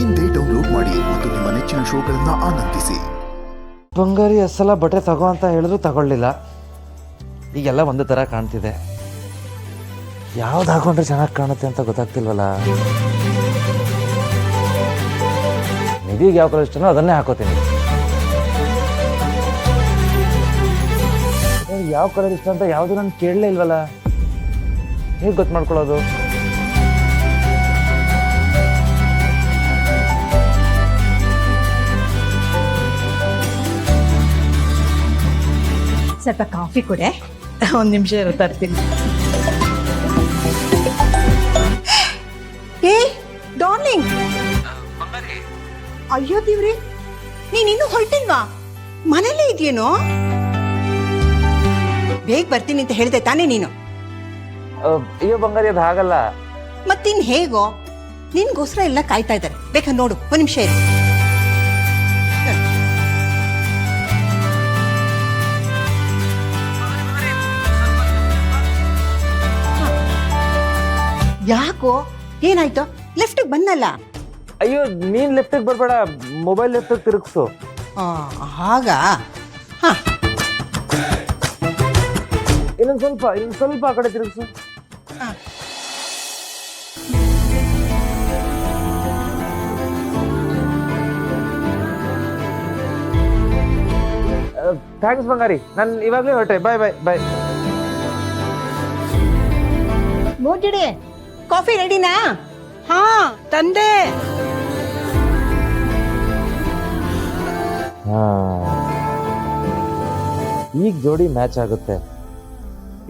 ಇಂದೇ ಡೌನ್ಲೋಡ್ ಮಾಡಿ ಮತ್ತು ನಿಮ್ಮ ನೆಚ್ಚಿನ ಶೋಗಳನ್ನು ಆನಂದಿಸಿ. ಬಂಗಾರಿ ಅಸಲ ಬಟ್ಟೆ ತಗೋ ಅಂತ ಹೇಳಿದ್ರು ತಗೊಳ್ಳಿಲ್ಲ. ಈಗೆಲ್ಲ ಒಂದೇ ಥರ ಕಾಣ್ತಿದೆ. ಯಾವ್ದು ಹಾಕೊಂಡ್ರೆ ಚೆನ್ನಾಗಿ ಕಾಣುತ್ತೆ ಅಂತ ಗೊತ್ತಾಗ್ತಿಲ್ವಲ್ಲ. ನಿಧಿಗೆ ಯಾವ ಕಲರ್ ಇಷ್ಟನೋ ಅದನ್ನೇ ಹಾಕೋತೀನಿ. ಯಾವ ಕಲರ್ ಇಷ್ಟ ಅಂತ ಯಾವುದು ನಾನು ಕೇಳಲೇ ಇಲ್ವಲ್ಲ. ಹೇಗೆ ಗೊತ್ತು ಮಾಡ್ಕೊಳ್ಳೋದು? ಸ್ವಲ್ಪ ಕಾಫಿ ಕೊಡೆ. ಒಂದು ನಿಮಿಷ ಇರೋ ತರ್ತೀನಿ. ಏ ಡಾರ್ಲಿಂಗ್, ಅಯ್ಯೋ ದೇವ್ರಿ, ನೀನಿನ್ನೂ ಹೊರಟಿಲ್ವಾ? ಮನೇಲೇ ಇದೆಯೇನೋ? ಬೇಗ ಬರ್ತೀನಿ ಅಂತ ಹೇಳಿದೆ ತಾನೇ ನೀನು? ಅಯ್ಯೋ ಬಂಗಾರಿ, ಅದು ಹಾಗಲ್ಲ. ಮತ್ತಿನ್ ಹೇಗೋ? ನಿನ್ಗೋಸ್ಕರ ಎಲ್ಲ ಕಾಯ್ತಾ ಇದ್ದಾರೆ. ಬೇಕಾ ನೋಡು, ಒಂದು ನಿಮಿಷ ಇರು. ಯಾಕೋ, ಏನಾಯ್ತು? ಲೆಫ್ಟಿಗೆ ಬಂದಲ್ಲ. ಅಯ್ಯೋ ನೀನ್ ಲೆಫ್ಟಿಗೆ ಬರ್ಬೇಡ, ಮೊಬೈಲ್ ಲೆಫ್ಟಿಗೆ ತಿರುಗಿಸು. ಹಾಗ ಇನ್ನೊಂದು ಸ್ವಲ್ಪ ಆ ಕಡೆ ತಿರುಗಿಸು. ಥ್ಯಾಂಕ್ಸ್ ಬಂಗಾರಿ, ನಾನು ಇವಾಗಲೇ ಹೊರಟೆ. ಬಾಯ್ ಬಾಯ್ ಬಾಯ್. ನೋಡಿಡೆ, ಕಾಫಿ ರೆಡಿನಾ? ಹಾ ತಂದೆ. ಈಗ ಜೋಡಿ ಮ್ಯಾಚ್ ಆಗುತ್ತೆ.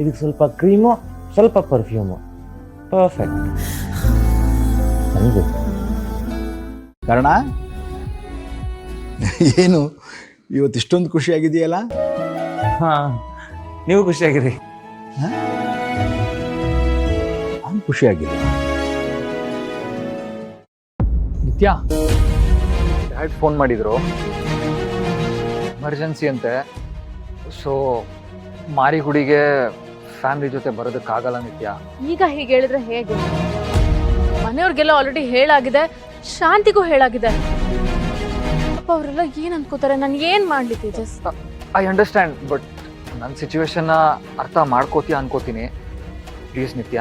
ಇದಕ್ಕೆ ಸ್ವಲ್ಪ ಕ್ರೀಮು, ಸ್ವಲ್ಪ ಪರ್ಫ್ಯೂಮು. ಪರ್ಫೆಕ್ಟ್. ಕಾರಣ ಏನು ಇವತ್ತು ಇಷ್ಟೊಂದು ಖುಷಿಯಾಗಿದೆಯಲ್ಲ? ಹಾ, ನೀವು ಖುಷಿಯಾಗಿರಿ. ನಾನು ಖುಷಿಯಾಗಿದೆ. ನಿತ್ಯ ಡ್ಯಾಡ್ ಫೋನ್ ಮಾಡಿದ್ರು, ಎಮರ್ಜೆನ್ಸಿ ಅಂತೆ. ಸೊ ಮಾರಿಗುಡಿಗೆ ಫ್ಯಾಮಿಲಿ ಜೊತೆ ಬರೋದಕ್ಕಾಗಲ್ಲ ನಿತ್ಯ. ಈಗ ಹೀಗೆ ಹೇಳಿದ್ರೆ ಹೇಗೆ? ಮನೆಯವ್ರಿಗೆಲ್ಲ ಆಲ್ರೆಡಿ ಹೇಳಾಗಿದೆ, ಶಾಂತಿಗೂ ಹೇಳಾಗಿದೆ. ಅಪ್ಪ ಅವರೆಲ್ಲ ಏನ್ ಅನ್ಕೋತಾರೆ? ನಾನು ಏನ್ ಮಾಡ್ಲಿಕ್ಕೆ? ಜಸ್ಟ್ ಐ ಅಂಡರ್ಸ್ಟ್ಯಾಂಡ್, ಬಟ್ ನನ್ನ ಸಿಚುವೇಶನ್ನ ಅರ್ಥ ಮಾಡ್ಕೋತೀಯ ಅನ್ಕೋತೀನಿ. ಪ್ಲೀಸ್ ನಿತ್ಯ.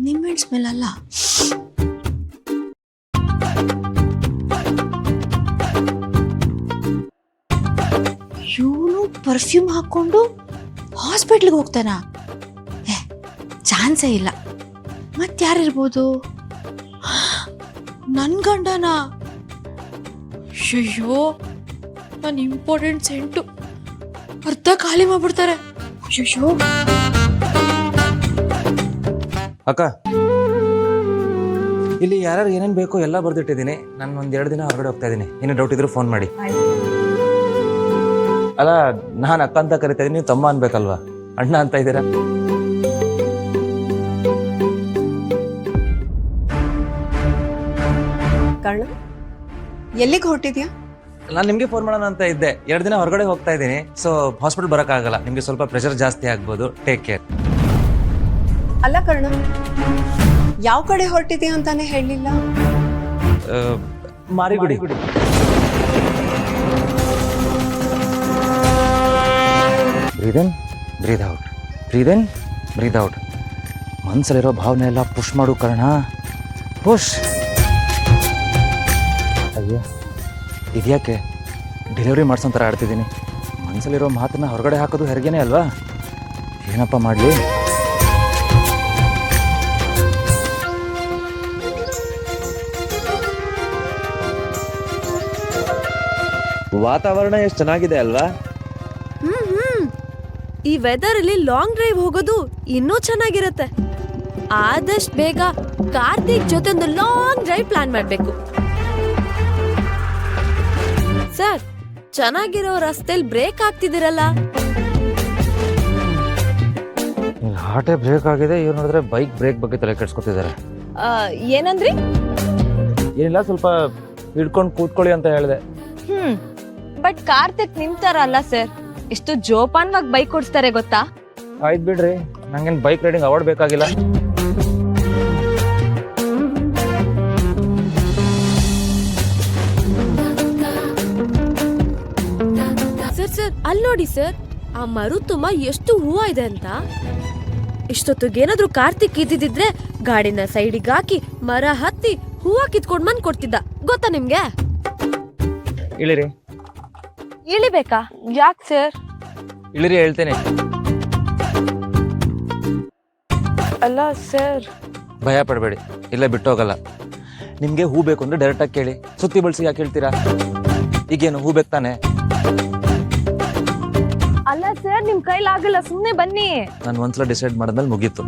ನಿಮ್ಮೆಣ್ ಸ್ಮೆಲ್ ಅಲ್ಲ, ಇವನು ಪರ್ಫ್ಯೂಮ್ ಹಾಕೊಂಡು ಹಾಸ್ಪಿಟ್ಲ್ಗೆ ಹೋಗ್ತಾನ? ಚಾನ್ಸೇ ಇಲ್ಲ. ಮತ್ತಾರಿರ್ಬೋದು? ನನ್ ಗಂಡನ? ಅಯ್ಯೋ, ನನ್ನ ಇಂಪಾರ್ಟೆಂಟ್ ಸೆಂಟು ಅರ್ಧ ಖಾಲಿ ಮಾಡ್ಬಿಡ್ತಾರೆ. ಅಯ್ಯೋ ಅಕ್ಕ, ಇಲ್ಲಿ ಯಾರು ಏನೇನು ಬೇಕೋ ಎಲ್ಲ ಬರ್ದಿಟ್ಟಿದ್ದೀನಿ. ನಾನು ಒಂದೆರಡು ದಿನ ಹೊರಗಡೆ ಹೋಗ್ತಾ ಇದ್ದೀನಿ. ಏನು ಡೌಟ್ ಇದ್ರು ಫೋನ್ ಮಾಡಿ. ಅಲ್ಲ, ನಾನು ಅಕ್ಕ ಅಂತ ಕರಿತಾ ಇದ್ದೀನಿ, ನೀವು ತಮ್ಮ ಅನ್ಬೇಕಲ್ವಾ? ಅಣ್ಣ ಅಂತ ಇದ್ದೀರಾ? ಕರ್ಣ, ಎಲ್ಲಿಗೆ ಹೊರಟಿದ್ಯಾ? ನಾನು ನಿಮಗೆ ಫೋನ್ ಮಾಡೋಣ ಅಂತ ಇದ್ದೆ. 2 ದಿನ ಹೊರಗಡೆ ಹೋಗ್ತಾ ಇದ್ದೀನಿ. ಸೊ ಹಾಸ್ಪಿಟಲ್ ಬರೋಕ್ಕಾಗಲ್ಲ. ನಿಮಗೆ ಸ್ವಲ್ಪ ಪ್ರೆಷರ್ ಜಾಸ್ತಿ ಆಗ್ಬೋದು. Take care. ಅಲ್ಲ ಕರ್ಣ, ಯಾವ ಕಡೆ ಹೊರಟಿದ್ಯಾ ಅಂತಾನೆ ಹೇಳಲಿಲ್ಲ. ಮಾರಿಗುಡಿ. ಬ್ರೀದ್ ಇನ್, ಬ್ರೀದ್ ಔಟ್, ಬ್ರೀದ್ ಇನ್, ಬ್ರೀದ್ ಔಟ್. ಮನಸ್ಸಲ್ಲಿರೋ ಭಾವನೆ ಎಲ್ಲ ಪುಷ್ ಮಾಡು ಕರ್ಣ, ಪುಷ್. ಅಯ್ಯೋ, ಇದ್ಯಾಕೆ ಡೆಲಿವರಿ ಮಾಡ್ಸೋಂಥರ ಆಡ್ತಿದ್ದೀನಿ? ಮನಸ್ಸಲ್ಲಿರೋ ಮಾತನ್ನ ಹೊರಗಡೆ ಹಾಕೋದು ಹೆರಿಗೆನೇ ಅಲ್ವಾ? ಏನಪ್ಪ ಮಾಡಲಿ? ವಾತಾವರಣ ಎಷ್ಟು ಚೆನ್ನಾಗಿದೆ ಅಲ್ವಾ? ಈ ವೆದರ್ ಅಲ್ಲಿ ಲಾಂಗ್ ಡ್ರೈವ್ ಹೋಗೋದು ಇನ್ನೂ ಚೆನ್ನಾಗಿರುತ್ತೆ. ಆದಷ್ಟು ಬೇಗ ಕಾರ್ತಿಕ್ ಜೊತೆ ಒಂದು ಲಾಂಗ್ ಡ್ರೈವ್ ಪ್ಲಾನ್ ಮಾಡ್ಬೇಕು. ಸರ್ ಚೆನ್ನಾಗಿರೋ ರಸ್ತೆಲ್ ಬ್ರೇಕ್ ಆಗ್ತಿದಿರಲ್ಲ. ಹಾಟೆ ಬ್ರೇಕ್ ಆಗಿದೆ, ಇವ್ರು ನೋಡಿದ್ರೆ ಬೈಕ್ ಬ್ರೇಕ್ ಬಗ್ಗೆ ತಲೆ ಕೆಡ್ಸ್ಕೊತಿದ್ದಾರೆ. ಏನಂದ್ರಿ? ಏನಿಲ್ಲ, ಸ್ವಲ್ಪ ಹಿಡ್ಕೊಂಡು ಕೂತ್ಕೊಳ್ಳಿ ಅಂತ ಹೇಳಿದೆ. ಬಟ್ ಕಾರ್ತಿಕ್ ನಿಮ್ ತರ ಅಲ್ಲ ಸರ್, ಎಷ್ಟು ಜೋಪಾನ್ವಾಗಿ ಬೈಕ್ ಓಡಿಸ್ತಾರೆ ಗೊತ್ತಾ? ಆಯ್ತು ಬಿಡ್ರಿ, ನಂಗೇನು ಬೈಕ್ ರೈಡಿಂಗ್ ಅವಾರ್ಡ್ ಬೇಕಾಗಿಲ್ಲ. ಸರ್ ಅಲ್ಲಿ ನೋಡಿ ಸರ್, ಆ ಮರು ತುಂಬಾ ಎಷ್ಟು ಹೂವ ಇದೆ ಅಂತ. ಇಷ್ಟೊತ್ತಿಗೇನಾದ್ರೂ ಕಾರ್ತಿಕ್ ಇದ್ದಿದ್ರೆ ಗಾಡಿನ ಸೈಡಿಗೆ ಹಾಕಿ ಮರ ಹತ್ತಿ ಹೂವ ಕಿತ್ಕೊಂಡ್ ಬಂದ್ ಕೊಡ್ತಿದ್ದ, ಗೊತ್ತಾ ನಿಮ್ಗೆ? ಇಳಿರಿ. ಇಳಿಬೇಕಾ? ಯಾಕೆ ಸರ್? ಇಳಿರಿ ಹೇಳ್ತೇನೆ. ಅಲ್ಲ ಸರ್. ಭಯ ಪಡಬೇಡಿ, ಇಲ್ಲೇ ಬಿಟ್ಟು ಹೋಗಲ್ಲ. ನಿಮ್ಗೆ ಹೂ ಬೇಕು ಅಂದ್ರೆ ಡೈರೆಕ್ಟ್ ಆಗಿ ಕೇಳಿ, ಸುತ್ತಿ ಬಳಸಿ ಯಾಕೆ ಹೇಳ್ತೀರಾ? ಈಗೇನು ಹೂ ಬೇಕು ತಾನೆ? ಅಲ್ಲ ಸರ್, ನಿಮ್ ಕೈಲಾಗಲ್ಲ, ಸುಮ್ನೆ ಬನ್ನಿ. ನಾನು ಒಂದ್ಸಲ ಡಿಸೈಡ್ ಮಾಡಿದ್ಮೇಲೆ ಮುಗೀತು.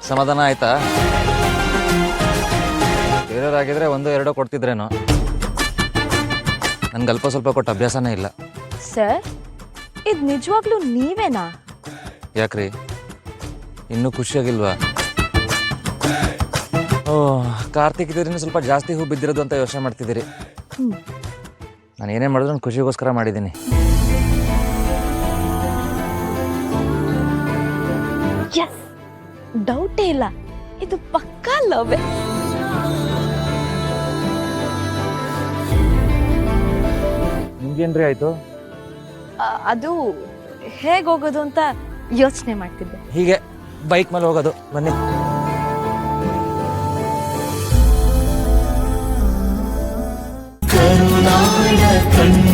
ಸಮಾಧಾನ ಆಯ್ತಾ? ಬೇರೆಯವರಾಗಿದ್ರೆ ಒಂದೋ ಎರಡೋ ಕೊಡ್ತಿದ್ರೇನೋ, ನನ್ಗೆ ಅಲ್ಪ ಸ್ವಲ್ಪ ಕೊಟ್ಟು ಅಭ್ಯಾಸನೇ ಇಲ್ಲ. ಸರ್, ಇದ್ ನಿಜವಾಗ್ಲೂ ನೀವೇನಾ? ಯಾಕ್ರಿ, ಇನ್ನೂ ಖುಷಿಯಾಗಿಲ್ವಾ? ಓ, ಕಾರ್ತಿಕ್ ಇದ್ರಿಂದ ಸ್ವಲ್ಪ ಜಾಸ್ತಿ ಹೂ ಬಿದ್ದಿರೋದು ಅಂತ ಯೋಚನೆ ಮಾಡ್ತಿದ್ದೀರಿ. ನಾನು ಏನೇ ಮಾಡಿದ್ರು ನಾನು ಖುಷಿಗೋಸ್ಕರ ಮಾಡಿದ್ದೀನಿ. ಡೌಟೇ ಇಲ್ಲ, ಇದು ಪಕ್ಕಾ ಲವ್. ನಿಮ್ಗೇನ್ರಿ ಆಯ್ತು? ಅದು ಹೇಗ್ ಹೋಗೋದು ಅಂತ ಯೋಚನೆ ಮಾಡ್ತಿದ್ದೆ. ಹೀಗೆ ಬೈಕ್ ಮೇಲೆ ಹೋಗೋದು. ಬನ್ನಿ. ಕರುನಾಡ ಕಣ್ಣ